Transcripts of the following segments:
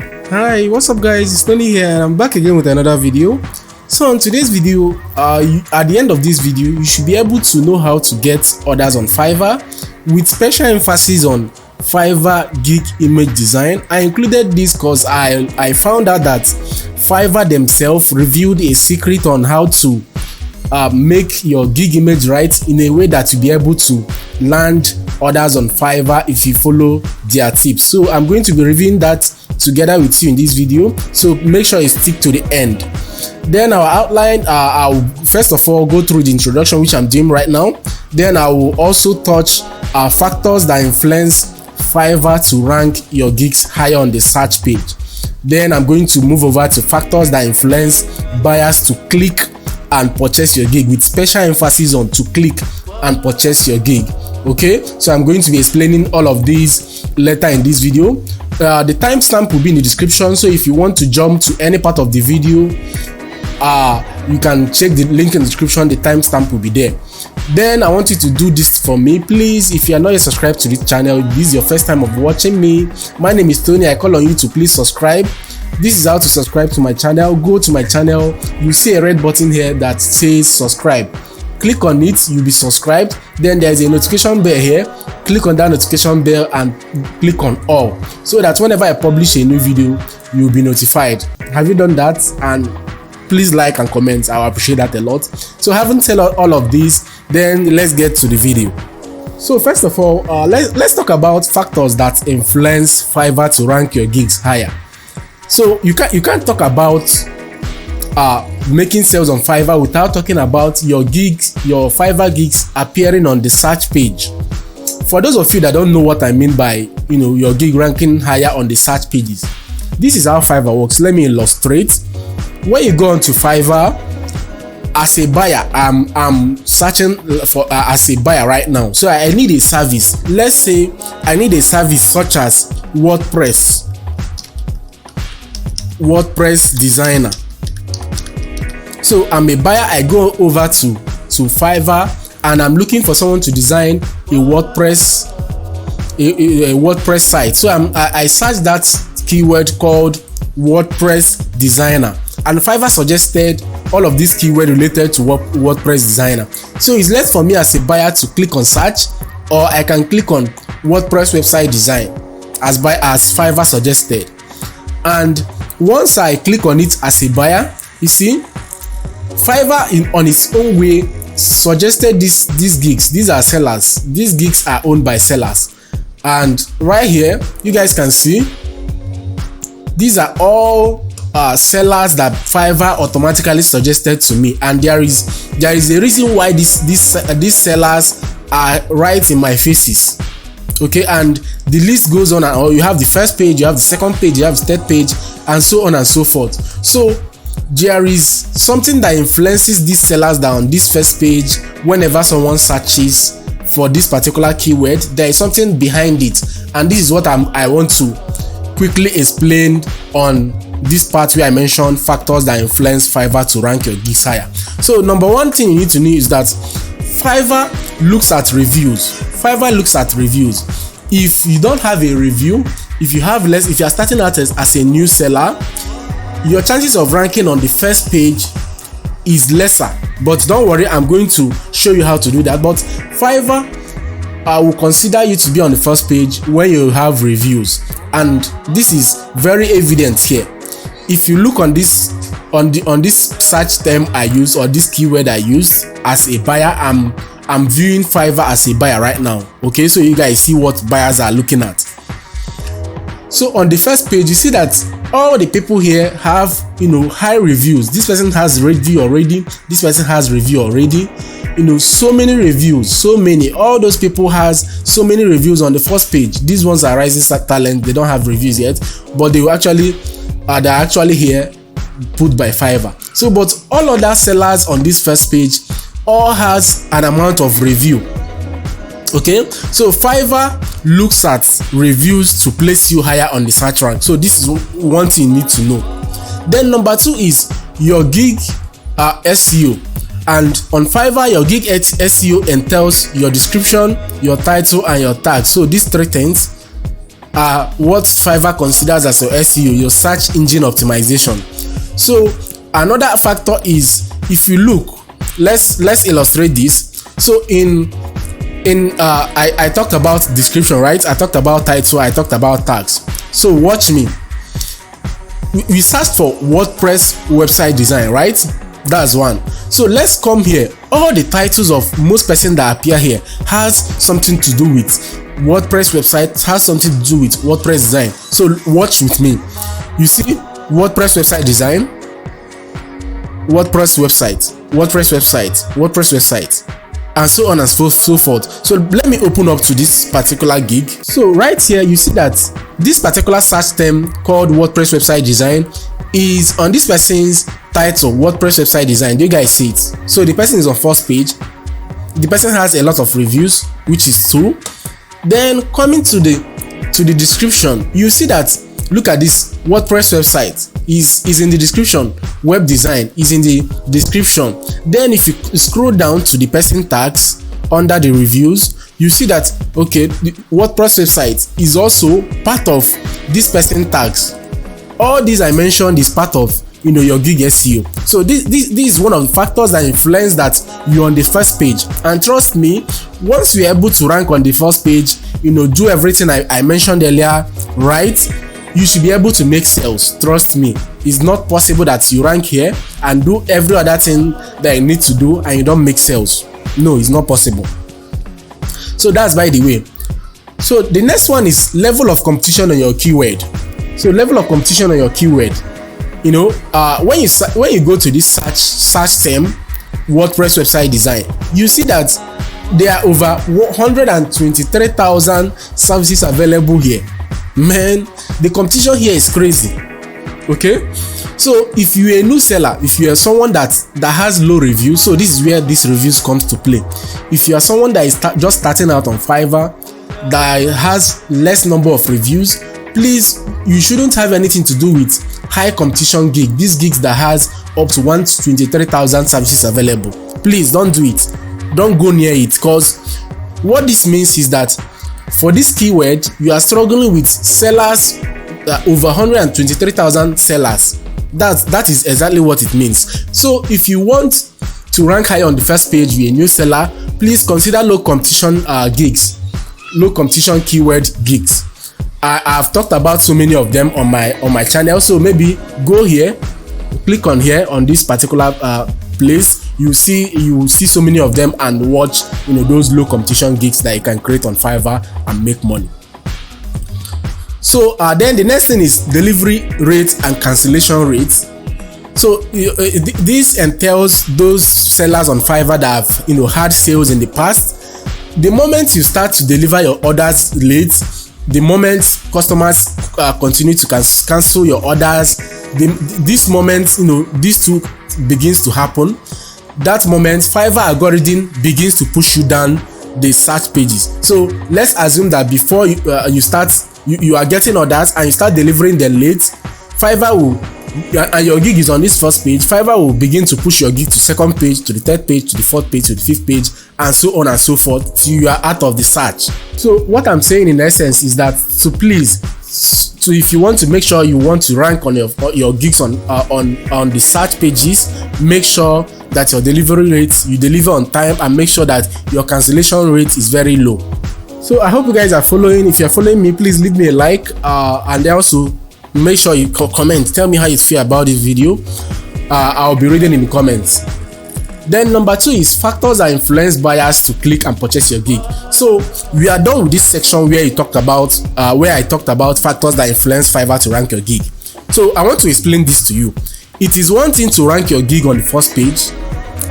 Hi, what's up guys, it's Tony here and I'm back again with another video. So on today's video, at the end of this video, you should be able to know how to get orders on Fiverr with special emphasis on Fiverr gig image design. I included this because I found out that Fiverr themselves revealed a secret on how to make your gig image right in a way that you'll be able to land orders on Fiverr if you follow their tips. So I'm going to be reviewing that together with you in this video, so make sure you stick to the end. Then our outline, I'll first of all go through the introduction, which I'm doing right now. Then I will also touch factors that influence Fiverr to rank your gigs higher on the search page. Then I'm going to move over to factors that influence buyers to click and purchase your gig, with special emphasis on to click and purchase your gig. Okay, so I'm going to be explaining all of these later in this video. The timestamp will be in the description, so if you want to jump to any part of the video, you can check the link in the description. The timestamp will be there. Then I want you to do this for me, please. If you are not yet subscribed to this channel, this is your first time of watching me. My name is Tony. I call on you to please subscribe. This is how to subscribe to my channel. Go to my channel, you see a red button here that says subscribe. Click on it, you'll be subscribed. Then there's a notification bell here. Click on that notification bell and click on all, so that whenever I publish a new video, you'll be notified. Have you done that? And please like and comment, I'll appreciate that a lot. So having said all of this, then let's get to the video. So first of all, let's talk about factors that influence Fiverr to rank your gigs higher. So you can't talk about making sales on Fiverr without talking about your gigs, your Fiverr gigs appearing on the search page. For those of you that don't know what I mean by your gig ranking higher on the search pages, this is how Fiverr works. Let me illustrate. When you go onto Fiverr as a buyer, I'm searching for as a buyer right now. So I need a service. Let's say I need a service such as WordPress designer. So I'm a buyer. I go over to Fiverr and I'm looking for someone to design a WordPress site. So I search that keyword called WordPress designer, and Fiverr suggested all of these keywords related to WordPress designer. So it's left for me as a buyer to click on search, or I can click on WordPress website design as Fiverr suggested. And once I click on it as a buyer, you see Fiverr on its own way suggested these gigs. These are sellers. These gigs are owned by sellers, and right here you guys can see these are all sellers that Fiverr automatically suggested to me. And there is a reason why these sellers are right in my faces. Okay, and the list goes on, and you have the first page, you have the second page, you have the third page, and so on and so forth. So there is something that influences these sellers that on this first page. Whenever someone searches for this particular keyword, there is something behind it, and this is what I want to quickly explain on this part where I mentioned factors that influence Fiverr to rank your gigs higher. So number one thing you need to know is that Fiverr looks at reviews. Fiverr looks at reviews. If you don't have a review, if you are starting out as a new seller, your chances of ranking on the first page is lesser. But don't worry, I'm going to show you how to do that. But Fiverr will consider you to be on the first page when you have reviews, and this is very evident here. If you look on this search term I use, or this keyword I use as a buyer, I'm viewing Fiverr as a buyer right now. Okay, so you guys see what buyers are looking at. So on the first page, you see that all the people here have high reviews. This person has review already. This person has review already. So many reviews, so many. All those people has so many reviews on the first page. These ones are rising talent. They don't have reviews yet, but they're actually here put by Fiverr. So, but all other sellers on this first page all has an amount of review. Okay, so Fiverr looks at reviews to place you higher on the search rank. So this is one thing you need to know. Then number two is your gig SEO. And on Fiverr, your gig SEO entails your description, your title, and your tag. So these three things what Fiverr considers as your SEO, your search engine optimization. So another factor is, if you look, let's illustrate this. So I talked about description, right? I talked about title, I talked about tags. So watch me. We searched for WordPress website design, right? That's one. So let's come here. All the titles of most persons that appear here has something to do with WordPress website, has something to do with WordPress design. So watch with me. You see WordPress website design, WordPress website, WordPress website, WordPress website, and so on and so forth. So let me open up to this particular gig. So right here you see that this particular search term called WordPress website design is on this person's title, WordPress website design. Do you guys see it? So the person is on first page. The person has a lot of reviews, which is true. Then coming to the description, you see that, look at this, WordPress website is in the description, web design is in the description. Then if you scroll down to the person tags under the reviews, you see that, okay, the WordPress website is also part of this person tags. All these I mentioned is part of, your gig SEO. So this is one of the factors that influence that you're on the first page. And trust me, once you're able to rank on the first page, do everything I mentioned earlier, right, you should be able to make sales. Trust me, it's not possible that you rank here and do every other thing that you need to do and you don't make sales. No, it's not possible. So that's by the way. So the next one is level of competition on your keyword. So level of competition on your keyword. When you go to this search term, WordPress website design, you see that there are over 123,000 services available here. Man, the competition here is crazy. Okay, so if you're a new seller, if you are someone that has low reviews, so this is where these reviews comes to play. If you are someone that is just starting out on Fiverr, that has less number of reviews, please, you shouldn't have anything to do with high competition gig, these gigs that has up to 123,000 services available. Please don't do it. Don't go near it, because what this means is that for this keyword, you are struggling with sellers, over 123,000 sellers. That is exactly what it means. So if you want to rank high on the first page with a new seller, please consider low competition gigs, low competition keyword gigs. I've talked about so many of them on my channel. So maybe go here, click on here on this particular place. You will see so many of them and watch those low competition gigs that you can create on Fiverr and make money. So then the next thing is delivery rate and cancellation rates. So this entails those sellers on Fiverr that have had sales in the past. The moment you start to deliver your orders late, the moment customers continue to cancel your orders, this moment these two begins to happen. That moment Fiverr algorithm begins to push you down the search pages. So let's assume that before you are getting orders and you start delivering them late, Fiverr will, and your gig is on this first page, Fiverr will begin to push your gig to second page, to the third page, to the fourth page, to the fifth page, and so on and so forth till you are out of the search. So what I'm saying in essence is that, so please, so if you want to make sure you want to rank on your gigs on the search pages, make sure that your delivery rates, you deliver on time, and make sure that your cancellation rate is very low. So I hope you guys are following. If you're following me, please leave me a like, and also make sure you comment. Tell me how you feel about this video. I'll be reading in the comments. Then number 2 is factors that influence buyers to click and purchase your gig. So we are done with this section where I talked about factors that influence Fiverr to rank your gig. So I want to explain this to you. It is one thing to rank your gig on the first page,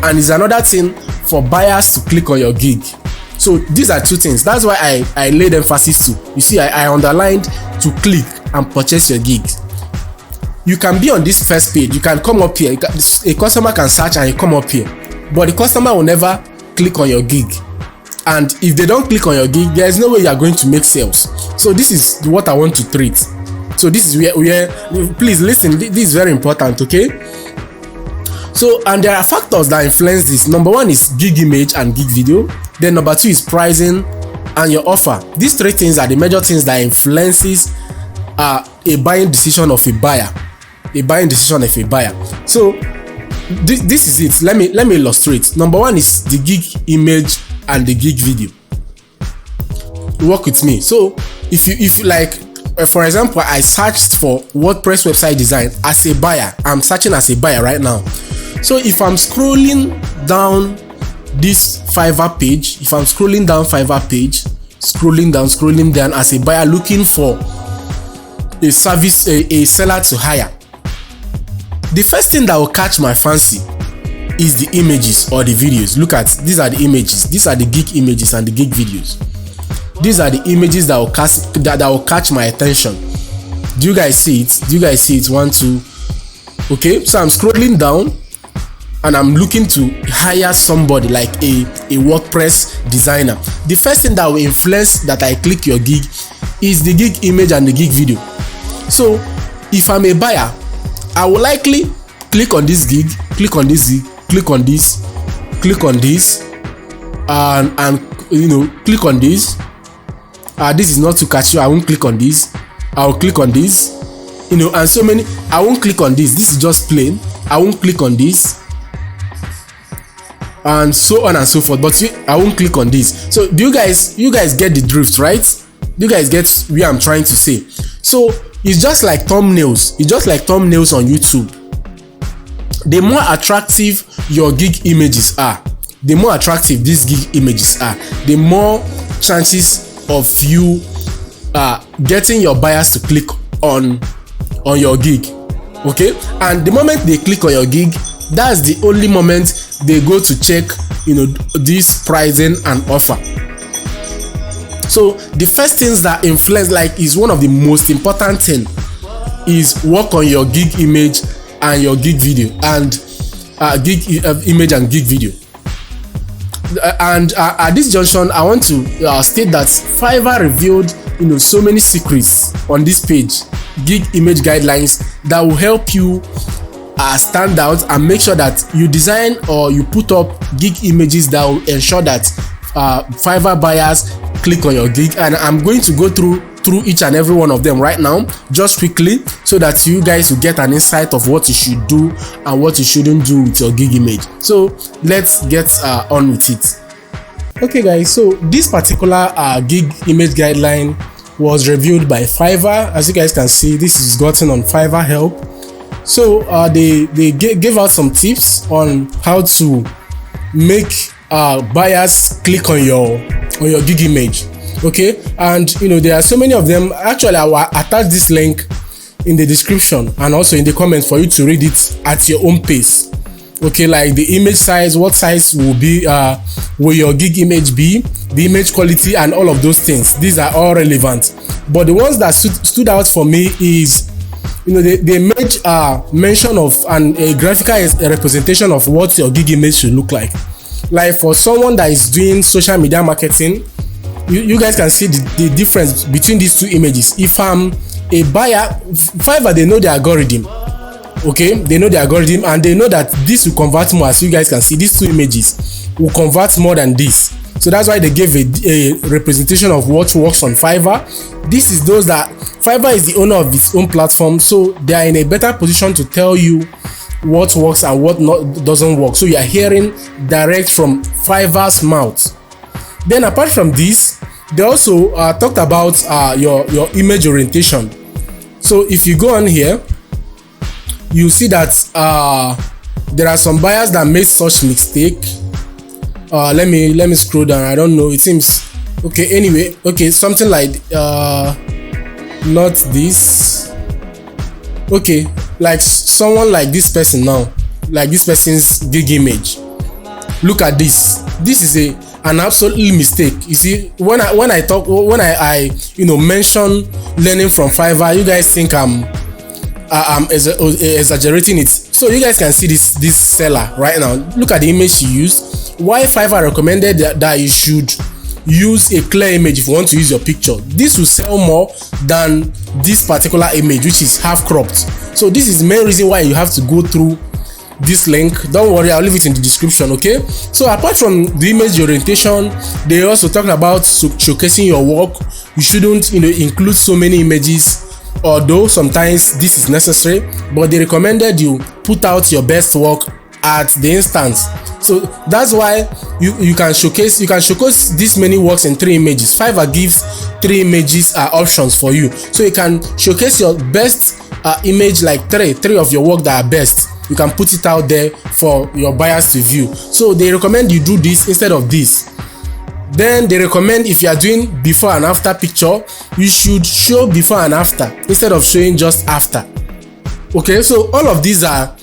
and it's another thing for buyers to click on your gig. So these are two things. That's why I laid emphasis to. You see, I underlined to click and purchase your gig. You can be on this first page. You can come up here. A customer can search and you come up here, but the customer will never click on your gig. And if they don't click on your gig, there is no way you are going to make sales. So this is what I want to treat. So this is where please listen. This is very important. Okay. So, and there are factors that influence this. Number 1 is gig image and gig video. Then number 2 is pricing. and your offer. These three things are the major things that influences a buying decision of a buyer. So this is it. Let me illustrate. Number one is the gig image and the gig video. Work with me. So if you like, for example, I searched for WordPress website design as a buyer. I'm searching as a buyer right now. So if I'm scrolling down this Fiverr page, scrolling down as a buyer looking for a service, a seller to hire, the first thing that will catch my fancy is the images or the videos. Look at, these are the images. These are the gig images and the gig videos. These are the images that will catch my attention. Do you guys see it? 1, 2. Okay, so I'm scrolling down and I'm looking to hire somebody like a WordPress designer. The first thing that will influence that I click your gig is the gig image and the gig video. So if I'm a buyer, I will likely click on this gig, click on this gig, click on this, and click on this. This is not too catchy. I won't click on this. I will click on this, and so many. I won't click on this. This is just plain. I won't click on this, and so on and so forth. But I won't click on this. So do you guys get the drift, right? Do you guys get where I'm trying to say? So it's just like thumbnails. On YouTube. The more attractive your gig images are, the more attractive these gig images are, the more chances of you getting your buyers to click on your gig. Okay, and the moment they click on your gig, that's the only moment they go to check this pricing and offer. So the first things that influence, like, is one of the most important thing, is work on your gig image and your gig video, and gig image and gig video. And at this junction, I want to state that Fiverr revealed so many secrets on this page, gig image guidelines, that will help you stand out and make sure that you design or you put up gig images that will ensure that Fiverr buyers click on your gig. And I'm going to go through each and every one of them right now, just quickly, so that you guys will get an insight of what you should do and what you shouldn't do with your gig image. So let's get on with it. Okay guys, so this particular gig image guideline was reviewed by Fiverr. As you guys can see, this is gotten on Fiverr help. So they gave out some tips on how to make buyers click on your gig image. Okay, and there are so many of them. Actually, I will attach this link in the description and also in the comments for you to read it at your own pace. Okay, like the image size, what size will your gig image be, the image quality, and all of those things. These are all relevant, but the ones that stood out for me is they made mention of a graphical representation of what your gig image should look like. Like for someone that is doing social media marketing, you guys can see the difference between these two images. If I'm a buyer, Fiverr, they know the algorithm. Okay, they know the algorithm, and they know that this will convert more. As you guys can see, these two images will convert more than this. So that's why they gave a representation of what works on Fiverr. This is those that Fiverr is the owner of its own platform, so they are in a better position to tell you what works and what doesn't work. So you are hearing direct from Fiverr's mouth. Then apart from this, they also talked about your image orientation. So if you go on here, you see that there are some buyers that made such mistake. Let me scroll down. I don't know, it seems okay. Anyway, okay, something like not this. Okay, like someone like this person now, like this person's gig image. Look at this. This is an absolute mistake. You see, when I mention learning from Fiverr, you guys think I'm exaggerating it. So you guys can see this seller right now. Look at the image she used. Why Fiverr recommended that you should use a clear image if you want to use your picture. This will sell more than this particular image, which is half cropped. So this is the main reason why you have to go through this link. Don't worry, I'll leave it in the description. Okay, so apart from the image orientation, they also talk about showcasing your work. You shouldn't include so many images, although sometimes this is necessary, but they recommended you put out your best work at the instance. So that's why you can showcase this many works in 3 images. Fiverr gives 3 images options for you, so you can showcase your best image, like three of your work that are best. You can put it out there for your buyers to view. So they recommend you do this instead of this. Then they recommend, if you are doing before and after picture, you should show before and after instead of showing just after. Okay, so all of these are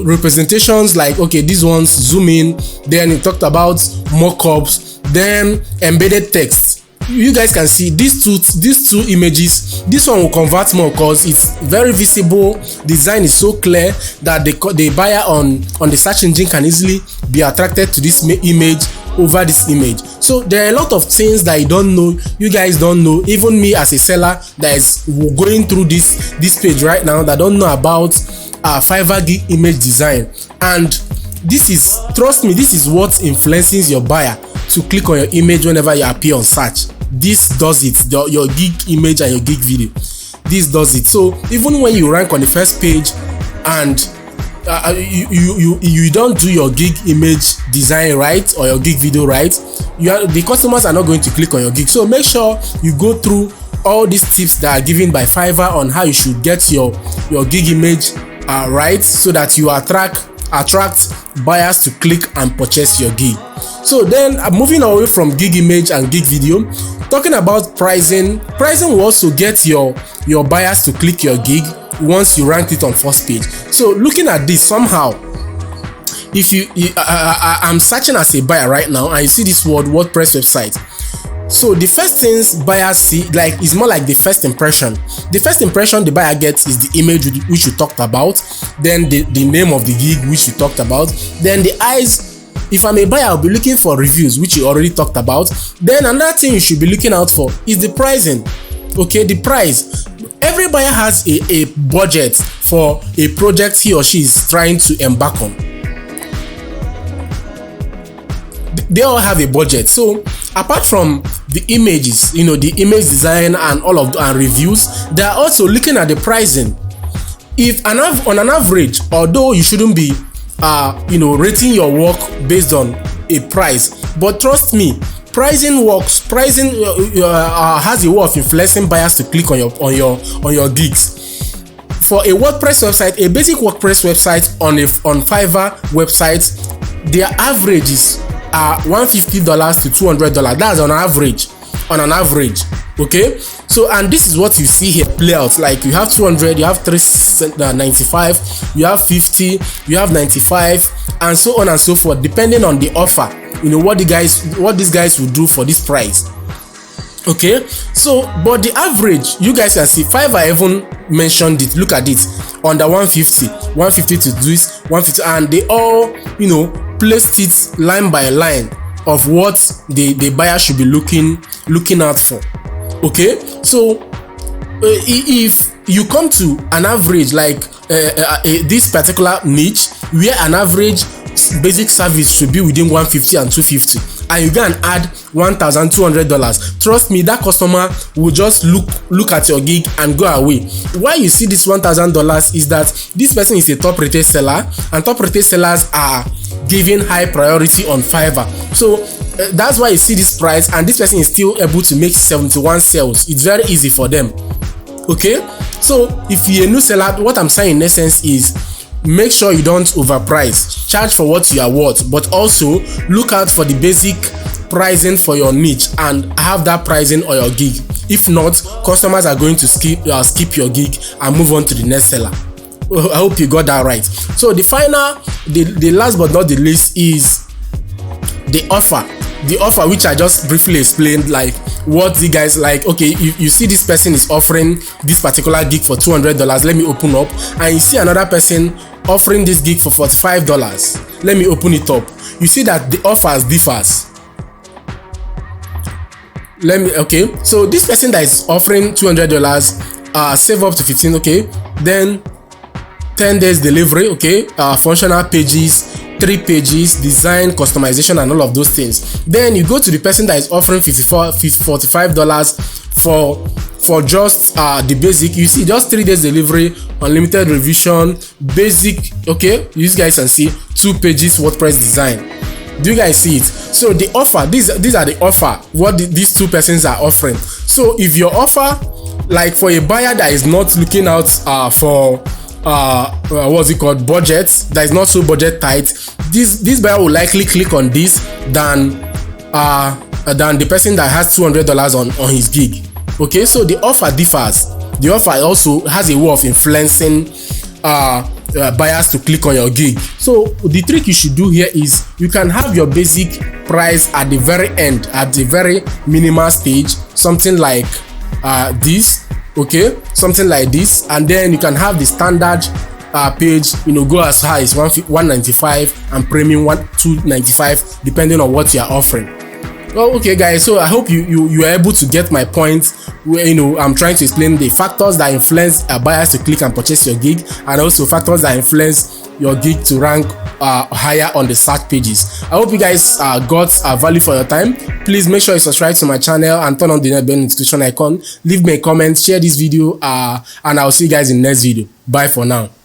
representations, like, okay, these ones zoom in. Then it talked about mockups, then embedded text. You guys can see these two images. This one will convert more because it's very visible. Design is so clear that the buyer on the search engine can easily be attracted to this image over this image. So there are a lot of things that you guys don't know. Even me as a seller that is going through this page right now, that don't know about Fiverr gig image design. And this is, trust me, this is what influences your buyer to click on your image whenever you appear on search. This does it. Your gig image and your gig video, this does it. So even when you rank on the first page and you don't do your gig image design right or your gig video right, the customers are not going to click on your gig. So make sure you go through all these tips that are given by Fiverr on how you should get your gig image right, so that you attract buyers to click and purchase your gig. So then moving away from gig image and gig video, talking about pricing will also get your buyers to click your gig once you rank it on first page. So looking at this, somehow, if I'm searching as a buyer right now and you see this word WordPress website, so the first things buyers see, like, is more like the first impression. The first impression the buyer gets is the image which we talked about, then the name of the gig which we talked about, then the eyes. If I'm a buyer, I'll be looking for reviews, which you already talked about. Then another thing you should be looking out for is the pricing. Okay, the price. Every buyer has a budget for a project he or she is trying to embark on. They all have a budget. So apart from the images, the image design and all of and reviews, they are also looking at the pricing. If on an average, although you shouldn't be rating your work based on a price, but trust me, pricing has a way of influencing buyers to click on your gigs. For a WordPress website, a basic WordPress website on Fiverr websites, their averages are $150 to $200. That's on an average. Okay, so and this is what you see here play out. Like, you have 200, you have 395, you have 50, you have 95, and so on and so forth, depending on the offer. What these guys will do for this price. Okay, so but the average, you guys can see Fiverr even mentioned it. Look at it, under 150 to this 150, and they all placed it line by line of what the buyer should be looking out for. Okay, so if you come to an average, like this particular niche, where an average basic service should be within 150 and 250, and you can add $1,200, trust me, that customer will just look at your gig and go away. Why you see this $1,000 is that this person is a top rated seller, and top rated sellers are given high priority on Fiverr. So that's why you see this price, and this person is still able to make 71 sales. It's very easy for them. Okay, so if you're a new seller, what I'm saying in essence is, make sure you don't overprice. Charge for what you are worth, but also look out for the basic pricing for your niche and have that pricing on your gig. If not, customers are going to skip your gig and move on to the next seller. I hope you got that right. So the last but not the least is the offer. The offer, which I just briefly explained, like what the guys like. Okay, you see this person is offering this particular gig for $200. Let me open up, and you see another person offering this gig for $45. Let me open it up. You see that the offers differs. Okay, so this person that is offering $200, save up to 15. Okay, then 10 days delivery, okay, functional pages, 3 pages, design, customization, and all of those things. Then you go to the person that is offering $45 for just the basic. You see, just 3 days delivery, unlimited revision, basic, okay, you guys can see 2 pages WordPress design. Do you guys see it? So the offer, these are the offer, what these two persons are offering. So if your offer, like for a buyer that is not looking out for what's it called, budget, that is not so budget tight, this buyer will likely click on this than the person that has $200 on his gig. Okay, so the offer differs. The offer also has a way of influencing buyers to click on your gig. So the trick you should do here is you can have your basic price at the very end, at the very minimal stage, something like this, okay, something like this, and then you can have the standard page, go as high as $195 and premium $295, depending on what you are offering. Well, okay guys, so I hope you are able to get my point, where I'm trying to explain the factors that influence buyers to click and purchase your gig, and also factors that influence your gig to rank higher on the search pages. I hope you guys got value for your time. Please make sure you subscribe to my channel and turn on the bell notification icon. Leave me a comment, share this video, and I'll see you guys in the next video. Bye for now.